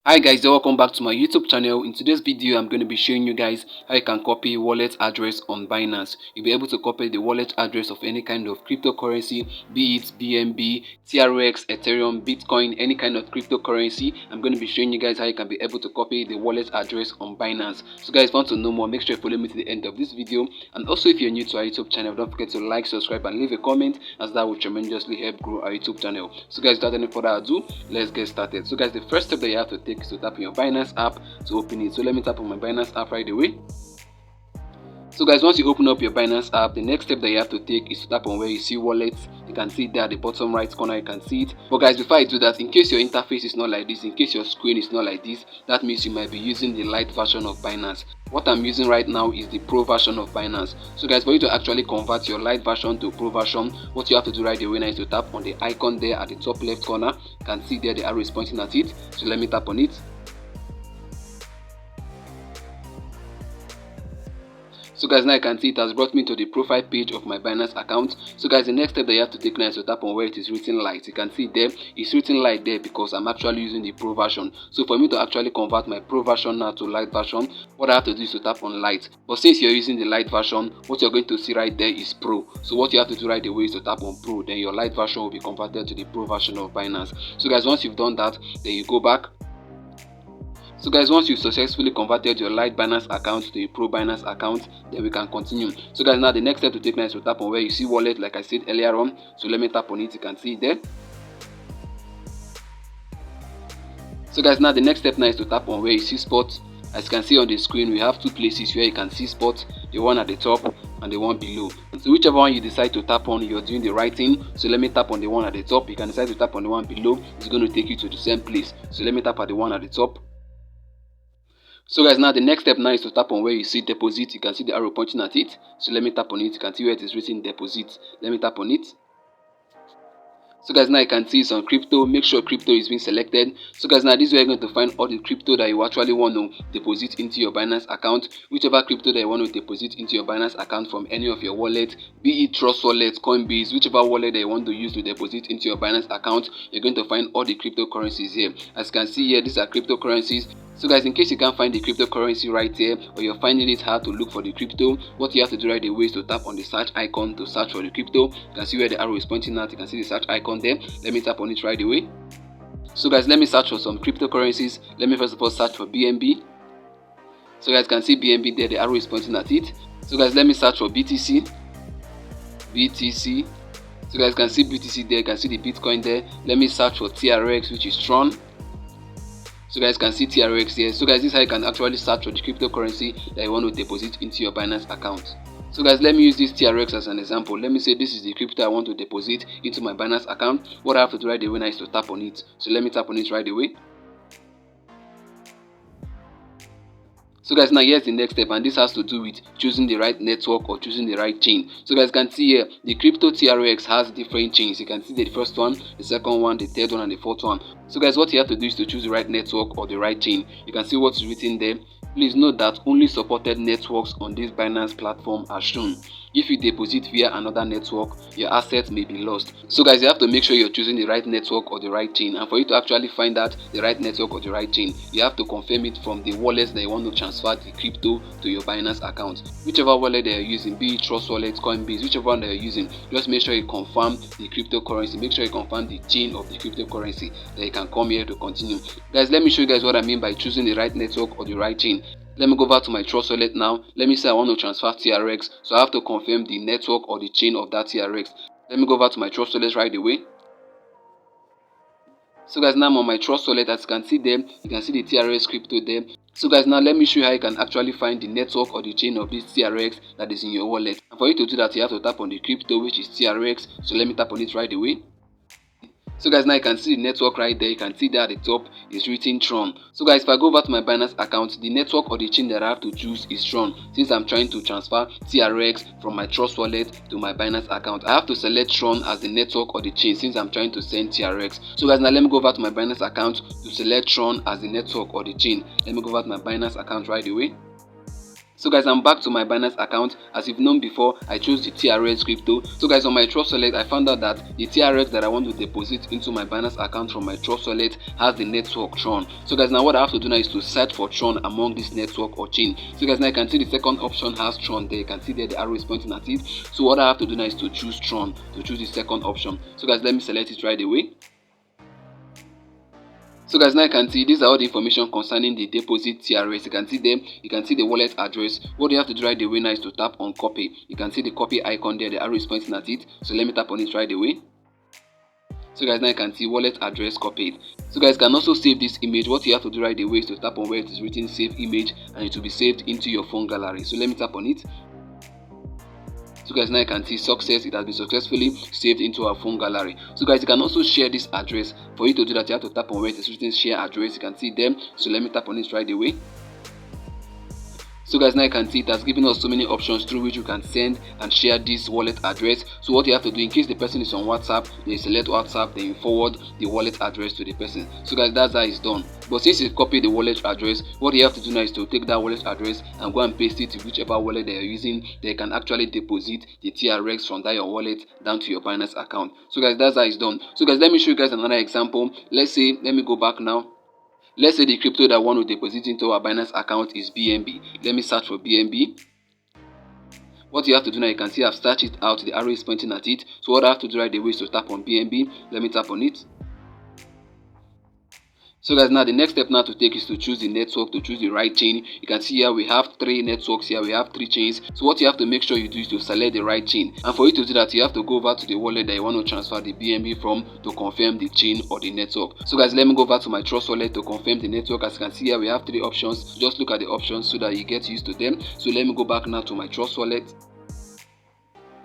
Hi guys, welcome back to my YouTube channel. In today's video, I'm going to be showing you guys how you can copy wallet address on Binance. You'll be able to copy the wallet address of any kind of cryptocurrency, be it BNB, TRX, Ethereum, Bitcoin, any kind of cryptocurrency. I'm going to be showing you guys how you can be able to copy the wallet address on Binance. So guys, want to know more, make sure you follow me to the end of this video. And also if you're new to our YouTube channel, don't forget to like, subscribe and leave a comment, as that will tremendously help grow our YouTube channel. So guys, without any further ado, let's get started. So guys, the first step that you have to take is to tap on your Binance app to open it. So let me tap on my Binance app right away. So guys, once you open up your Binance app, the next step that you have to take is to tap on where you see wallets. You can see it there at the bottom right corner, you can see it. But guys, before I do that, in case your interface is not like this, in case your screen is not like this, that means you might be using the light version of Binance. What I'm using right now is the pro version of Binance. So guys, for you to actually convert your light version to pro version, what you have to do right away now is to tap on the icon there at the top left corner. You can see there the arrow is pointing at it. So let me tap on it. So guys, now you can see it has brought me to the profile page of my Binance account. So guys, the next step that you have to take now is to tap on where it is written light. You can see there, it's written light there because I'm actually using the pro version. So for me to actually convert my pro version now to light version, what I have to do is to tap on light. But since you're using the light version, what you're going to see right there is pro. So what you have to do right away is to tap on pro. Then your light version will be converted to the pro version of Binance. So guys, once you've done that, then you go back. So guys, once you've successfully converted your light Binance account to a pro Binance account, then we can continue. So guys, now the next step to take now is to tap on where you see wallet, like I said earlier on. So let me tap on it, you can see it there. So guys, now the next step now is to tap on where you see spot. As you can see on the screen, we have two places where you can see spot, the one at the top and the one below. So whichever one you decide to tap on, you're doing the right thing. So let me tap on the one at the top. You can decide to tap on the one below. It's going to take you to the same place. So let me tap at the one at the top. So guys, now the next step now is to tap on where you see deposit. You can see the arrow pointing at it. So let me tap on it. You can see where it is written deposit. Let me tap on it. So guys, now you can see it's on crypto. Make sure crypto is being selected. So guys, now this is where you're going to find all the crypto that you actually want to deposit into your Binance account. Whichever crypto that you want to deposit into your Binance account from any of your wallets, be it Trust Wallet, Coinbase, whichever wallet that you want to use to deposit into your Binance account, you're going to find all the cryptocurrencies here. As you can see here, these are cryptocurrencies. So guys, in case you can't find the cryptocurrency right here, or you're finding it hard to look for the crypto, what you have to do right away is to tap on the search icon to search for the crypto. You can see where the arrow is pointing at. You can see the search icon there. Let me tap on it right away. So guys, let me search for some cryptocurrencies. Let me first of all search for BNB. So guys can see BNB there, the arrow is pointing at it. So guys, let me search for BTC. So guys can see BTC there, you can see the Bitcoin there. Let me search for TRX, which is Tron. So guys can see TRX here. So guys, this is how you can actually search for the cryptocurrency that you want to deposit into your Binance account. So guys, let me use this TRX as an example. Let me say this is the crypto I want to deposit into my Binance account. What I have to do right away now is to tap on it. So let me tap on it right away. So guys, now here's the next step, and this has to do with choosing the right network or choosing the right chain. So guys can see here, the crypto TRX has different chains. You can see the first one, the second one, the third one and the fourth one. So guys, what you have to do is to choose the right network or the right chain. You can see what's written there. Please note that only supported networks on this Binance platform are shown. If you deposit via another network, your assets may be lost. So guys, you have to make sure you're choosing the right network or the right chain. And for you to actually find out the right network or the right chain, you have to confirm it from the wallets that you want to transfer the crypto to your Binance account. Whichever wallet they are using, be it Trust Wallet, Coinbase, whichever one they are using, just make sure you confirm the cryptocurrency. Make sure you confirm the chain of the cryptocurrency. Then you can come here to continue. Guys, let me show you guys what I mean by choosing the right network or the right chain. Let me go back to my Trust Wallet now. Let me say I want to transfer TRX, so I have to confirm the network or the chain of that TRX. Let me go back to my Trust Wallet right away. So guys, now I'm on my Trust Wallet. As you can see there, you can see the TRX crypto there. So guys, now let me show you how you can actually find the network or the chain of this TRX that is in your wallet. And for you to do that, you have to tap on the crypto, which is TRX. So let me tap on it right away. So guys, now you can see the network right there. You can see that at the top is written Tron. So guys, if I go over to my Binance account, the network or the chain that I have to choose is Tron. Since I'm trying to transfer TRX from my Trust Wallet to my Binance account, I have to select Tron as the network or the chain since I'm trying to send TRX. So guys, now let me go over to my Binance account to select Tron as the network or the chain. Let me go over to my Binance account right away. So guys, I'm back to my Binance account. As you've known before, I chose the TRX crypto. So guys, on my Trust Wallet, I found out that the TRX that I want to deposit into my Binance account from my Trust Wallet has the network Tron. So guys, now what I have to do now is to search for Tron among this network or chain. So guys, now you can see the second option has Tron there. You can see there the arrow is pointing at it. So what I have to do now is to choose Tron, to choose the second option. So guys, let me select it right away. So guys, now you can see these are all the information concerning the deposit TRS. You can see them, you can see the wallet address. What you have to do right away now is to tap on copy. You can see the copy icon there, the arrow is pointing at it. So let me tap on it right away. So guys, now you can see wallet address copied. So guys, can also save this image. What you have to do right away is to tap on where it is written save image, and it will be saved into your phone gallery. So let me tap on it. So guys, now you can see success. It has been successfully saved into our phone gallery. So guys, you can also share this address. For you to do that, you have to tap on where it is written share address. You can see them. So let me tap on it right away. So guys, now you can see it has given us so many options through which you can send and share this wallet address. So what you have to do, in case the person is on WhatsApp, you select WhatsApp, then you forward the wallet address to the person. So guys, that's how it's done. But since you copy the wallet address, what you have to do now is to take that wallet address and go and paste it to whichever wallet they are using. They can actually deposit the TRX from that your wallet down to your Binance account. So guys, that's how it's done. So guys, let me show you guys another example. Let's say, let me go back now. Let's say the crypto that I want to deposit into our Binance account is BNB. Let me search for BNB. What you have to do now, you can see I've searched it out. The arrow is pointing at it. So what I have to do right away is to tap on BNB. Let me tap on it. So guys, now the next step now to take is to choose the network, to choose the right chain. You can see here we have 3 networks here, we have 3 chains. So what you have to make sure you do is to select the right chain. And for you to do that, you have to go over to the wallet that you want to transfer the BNB from to confirm the chain or the network. So guys, let me go over to my Trust Wallet to confirm the network. As you can see here, we have 3 options. Just look at the options so that you get used to them. So let me go back now to my Trust Wallet.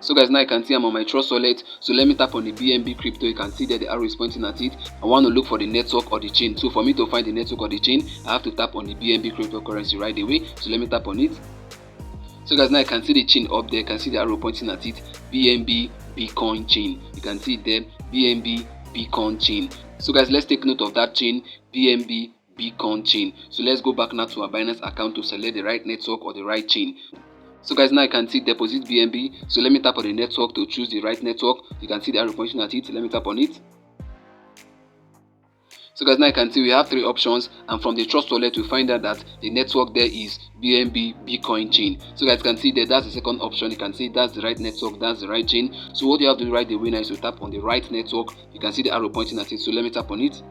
So guys, now you can see I'm on my Trust Wallet. So let me tap on the BNB crypto. You can see that the arrow is pointing at it. I want to look for the network or the chain. So for me to find the network or the chain, I have to tap on the BNB cryptocurrency right away. So let me tap on it. So guys, now you can see the chain up there. You can see the arrow pointing at it. BNB Bitcoin chain. You can see it there. BNB Bitcoin chain. So guys, let's take note of that chain. BNB Bitcoin chain. So let's go back now to our Binance account to select the right network or the right chain. So guys, now you can see deposit BNB. So let me tap on the network to choose the right network. You can see the arrow pointing at it. Let me tap on it. So guys, now you can see we have 3 options, and from the Trust Wallet we find out that the network there is BNB Bitcoin chain. So guys, can see that that's the second option. You can see that's the right network, that's the right chain. So what you have to do right away now is to tap on the right network. You can see the arrow pointing at it. So let me tap on it.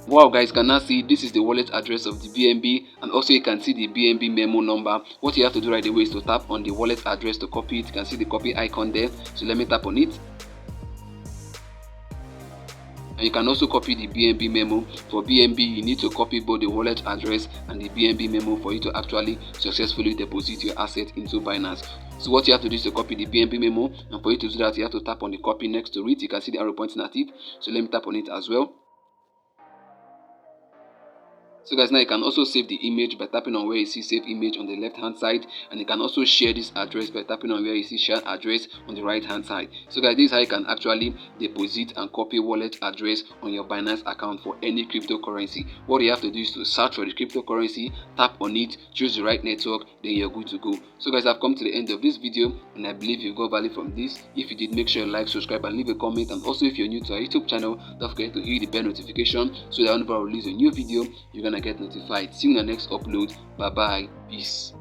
Wow guys, you can now see this is the wallet address of the BNB, and also you can see the BNB memo number. What you have to do right away is to tap on the wallet address to copy it. You can see the copy icon there. So let me tap on it. And you can also copy the BNB memo. For BNB, you need to copy both the wallet address and the BNB memo for you to actually successfully deposit your asset into Binance. So what you have to do is to copy the BNB memo, and for you to do that, you have to tap on the copy next to it. You can see the arrow pointing at it. So let me tap on it as well. So guys, now you can also save the image by tapping on where you see save image on the left hand side, and you can also share this address by tapping on where you see share address on the right hand side. So guys, this is how you can actually deposit and copy wallet address on your Binance account for any cryptocurrency. What you have to do is to search for the cryptocurrency, tap on it, choose the right network, then you're good to go. So guys, I've come to the end of this video, and I believe you got value from this. If you did, make sure you like, subscribe, and leave a comment. And also, if you're new to our YouTube channel, don't forget to hit the bell notification so that whenever I release a new video, you're gonna get notified. See you in the next upload. Bye bye. Peace.